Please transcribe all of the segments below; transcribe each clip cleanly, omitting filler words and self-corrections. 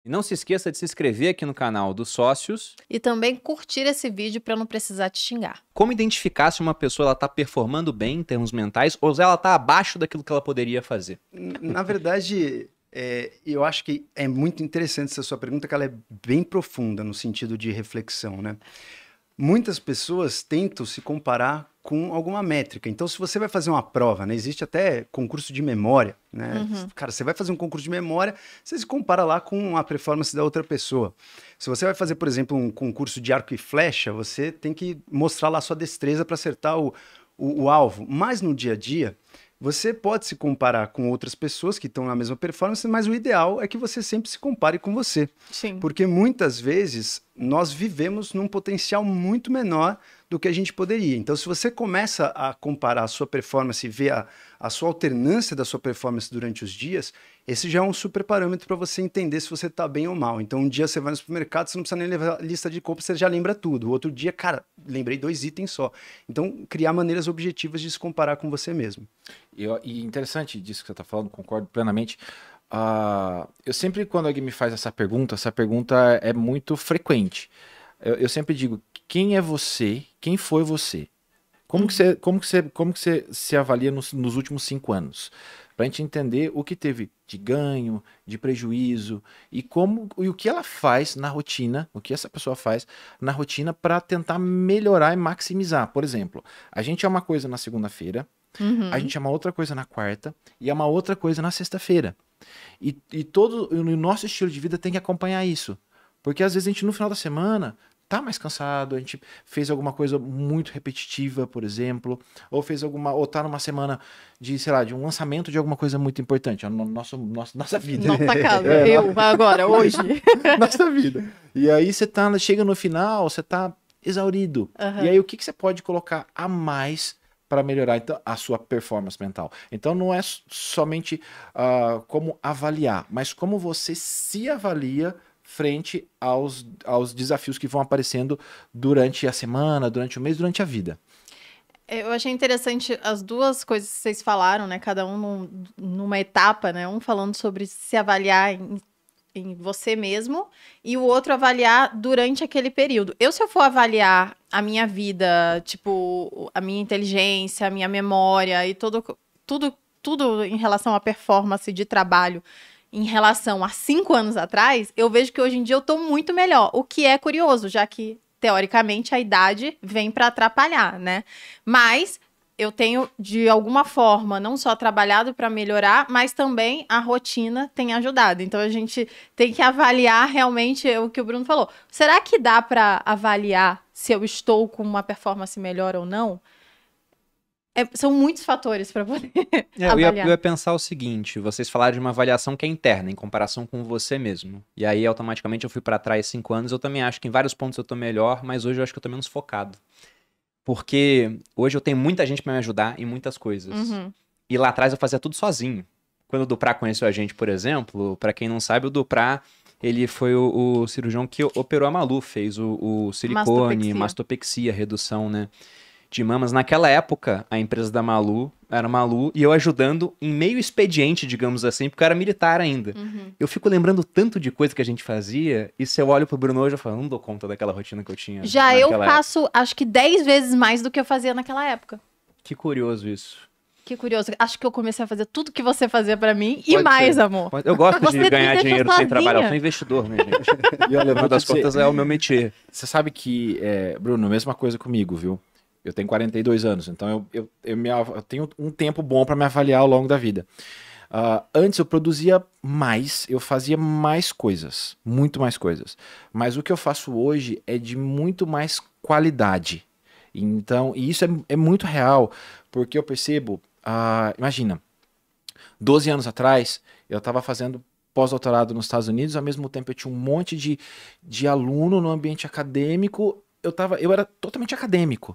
E não se esqueça de se inscrever aqui no canal dos sócios. E também curtir esse vídeo para não precisar te xingar. Como identificar se uma pessoa está performando bem em termos mentais ou se ela está abaixo daquilo que ela poderia fazer? Na verdade, eu acho que é muito interessante essa sua pergunta, que ela é bem profunda no sentido de reflexão, né? Muitas pessoas tentam se comparar com alguma métrica. Então, se você vai fazer uma prova, né? Existe até concurso de memória, né? Cara, você vai fazer um concurso de memória, você se compara lá com a performance da outra pessoa. Se você vai fazer, por exemplo, um concurso de arco e flecha, você tem que mostrar lá a sua destreza para acertar o alvo. Mas no dia a dia, você pode se comparar com outras pessoas que estão na mesma performance, mas o ideal é que você sempre se compare com você. Sim. Porque muitas vezes nós vivemos num potencial muito menor do que a gente poderia. Então, se você começa a comparar a sua performance e ver a sua alternância da sua performance durante os dias, esse já é um super parâmetro para você entender se você está bem ou mal. Então, um dia você vai no supermercado, você não precisa nem levar a lista de compras, você já lembra tudo. O outro dia, cara, lembrei 2 itens só. Então, criar maneiras objetivas de se comparar com você mesmo. E interessante disso que você está falando, concordo plenamente. Eu sempre, quando alguém me faz essa pergunta é muito frequente. Eu sempre digo, quem é você? Quem foi você? Como que você se avalia nos últimos 5 anos? Para a gente entender o que teve de ganho, de prejuízo e o que ela faz na rotina, o que essa pessoa faz na rotina para tentar melhorar e maximizar. Por exemplo, a gente é uma coisa na segunda-feira, a gente é uma outra coisa na quarta e é uma outra coisa na sexta-feira. E todo o nosso estilo de vida tem que acompanhar isso. Porque às vezes a gente no final da semana tá mais cansado, a gente fez alguma coisa muito repetitiva, por exemplo, ou tá numa semana de, sei lá, de um lançamento de alguma coisa muito importante, nossa vida. Nossa casa, agora, hoje. Nossa vida. E aí você chega no final, você tá exaurido. E aí o que você pode colocar a mais para melhorar então, a sua performance mental? Então não é somente como avaliar, mas como você se avalia frente aos desafios que vão aparecendo durante a semana, durante o mês, durante a vida. Eu achei interessante as duas coisas que vocês falaram, né? Cada um numa etapa, né? Um falando sobre se avaliar em você mesmo e o outro avaliar durante aquele período. Se eu for avaliar a minha vida, tipo, a minha inteligência, a minha memória e tudo em relação à performance de trabalho, em relação a 5 anos atrás, eu vejo que hoje em dia eu tô muito melhor, o que é curioso, já que, teoricamente, a idade vem para atrapalhar, né? Mas eu tenho, de alguma forma, não só trabalhado para melhorar, mas também a rotina tem ajudado. Então, a gente tem que avaliar realmente o que o Bruno falou. Será que dá para avaliar se eu estou com uma performance melhor ou não? São muitos fatores para poder avaliar. Eu ia pensar o seguinte, vocês falaram de uma avaliação que é interna, em comparação com você mesmo. E aí, automaticamente, eu fui para trás 5 anos, eu também acho que em vários pontos eu tô melhor, mas hoje eu acho que eu tô menos focado. Porque hoje eu tenho muita gente para me ajudar em muitas coisas. E lá atrás eu fazia tudo sozinho. Quando o Duprá conheceu a gente, por exemplo, para quem não sabe, o Duprá, ele foi o cirurgião que operou a Malu, fez o silicone, mastopexia, redução, né? De mamas. Naquela época, a empresa da Malu era Malu e eu ajudando em meio expediente, digamos assim, porque eu era militar ainda. Eu fico lembrando tanto de coisa que a gente fazia e se eu olho pro Bruno hoje, eu falo, não dou conta daquela rotina que eu tinha. Já eu faço, acho que 10 vezes mais do que eu fazia naquela época. Que curioso isso. Que curioso. Acho que eu comecei a fazer tudo que você fazia pra mim e mais, amor. Eu gosto de ganhar dinheiro sem trabalhar. Eu sou investidor, né, gente? E olha, no das contas é o meu métier. Você sabe que, Bruno, mesma coisa comigo, viu? Eu tenho 42 anos, então eu tenho um tempo bom para me avaliar ao longo da vida. Antes eu produzia mais, eu fazia mais coisas, muito mais coisas. Mas o que eu faço hoje é de muito mais qualidade. Então, e isso é muito real, porque eu percebo, imagina, 12 anos atrás, eu estava fazendo pós-doutorado nos Estados Unidos, ao mesmo tempo eu tinha um monte de aluno no ambiente acadêmico, eu era totalmente acadêmico.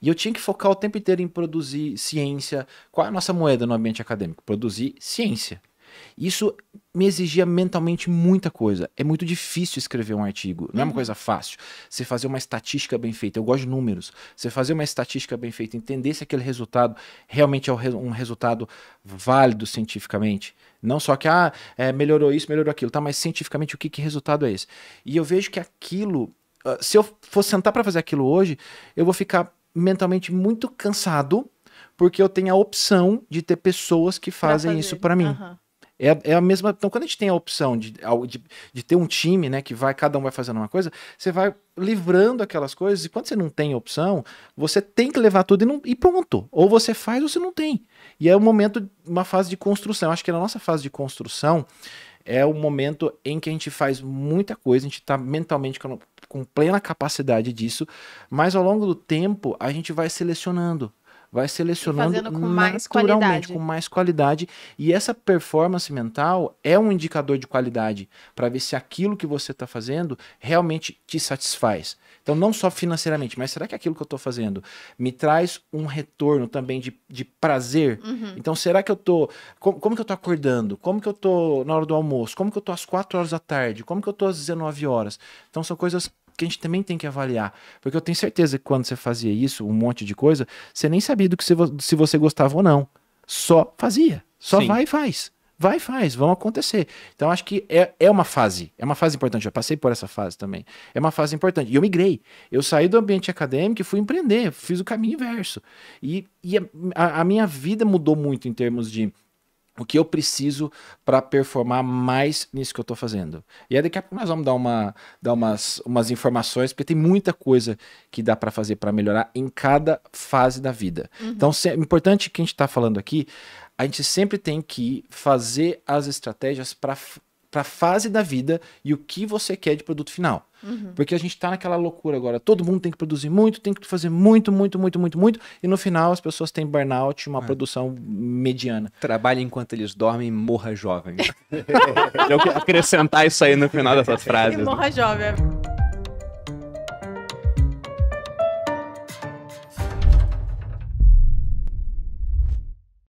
E eu tinha que focar o tempo inteiro em produzir ciência. Qual é a nossa moeda no ambiente acadêmico? Produzir ciência. Isso me exigia mentalmente muita coisa. É muito difícil escrever um artigo. Não é uma coisa fácil. Você fazer uma estatística bem feita. Eu gosto de números. Você fazer uma estatística bem feita, entender se aquele resultado realmente é um resultado válido cientificamente. Não só que, melhorou isso, melhorou aquilo. Tá, mas cientificamente, que resultado é esse? E eu vejo que aquilo... se eu for sentar para fazer aquilo hoje, eu vou ficar mentalmente muito cansado, porque eu tenho a opção de ter pessoas que fazem isso para mim. É a mesma. Então, quando a gente tem a opção de ter um time, né, que cada um vai fazendo uma coisa, você vai livrando aquelas coisas, e quando você não tem opção, você tem que levar tudo e pronto. Ou você faz ou você não tem. E é um momento, uma fase de construção. Eu acho que na nossa fase de construção é o momento em que a gente faz muita coisa, a gente está mentalmente com plena capacidade disso, mas ao longo do tempo a gente vai selecionando fazendo com mais naturalmente, qualidade. com mais qualidade. E essa performance mental é um indicador de qualidade para ver se aquilo que você está fazendo realmente te satisfaz. Então, não só financeiramente, mas será que aquilo que eu estou fazendo me traz um retorno também de prazer? Então, será que eu estou... Como que eu estou acordando? Como que eu estou na hora do almoço? Como que eu estou às 4 horas da tarde? Como que eu estou às 19 horas? Então, são coisas que a gente também tem que avaliar. Porque eu tenho certeza que quando você fazia isso, um monte de coisa, você nem sabia do que se você gostava ou não. Só fazia. Só Sim. Vai e faz. Vai e faz. Vão acontecer. Então, acho que é uma fase. É uma fase importante. Eu passei por essa fase também. É uma fase importante. E eu migrei. Eu saí do ambiente acadêmico e fui empreender. Fiz o caminho inverso. E a minha vida mudou muito em termos de o que eu preciso para performar mais nisso que eu estou fazendo. E aí daqui a pouco nós vamos dar umas informações, porque tem muita coisa que dá para fazer para melhorar em cada fase da vida. Então, é importante que a gente está falando aqui, a gente sempre tem que fazer as estratégias para a fase da vida e o que você quer de produto final. Porque a gente tá naquela loucura agora. Todo mundo tem que produzir muito, tem que fazer muito, e no final as pessoas têm burnout, uma produção mediana. Trabalhe enquanto eles dormem e morra jovem. Eu quero acrescentar isso aí no final dessas frases. E morra jovem.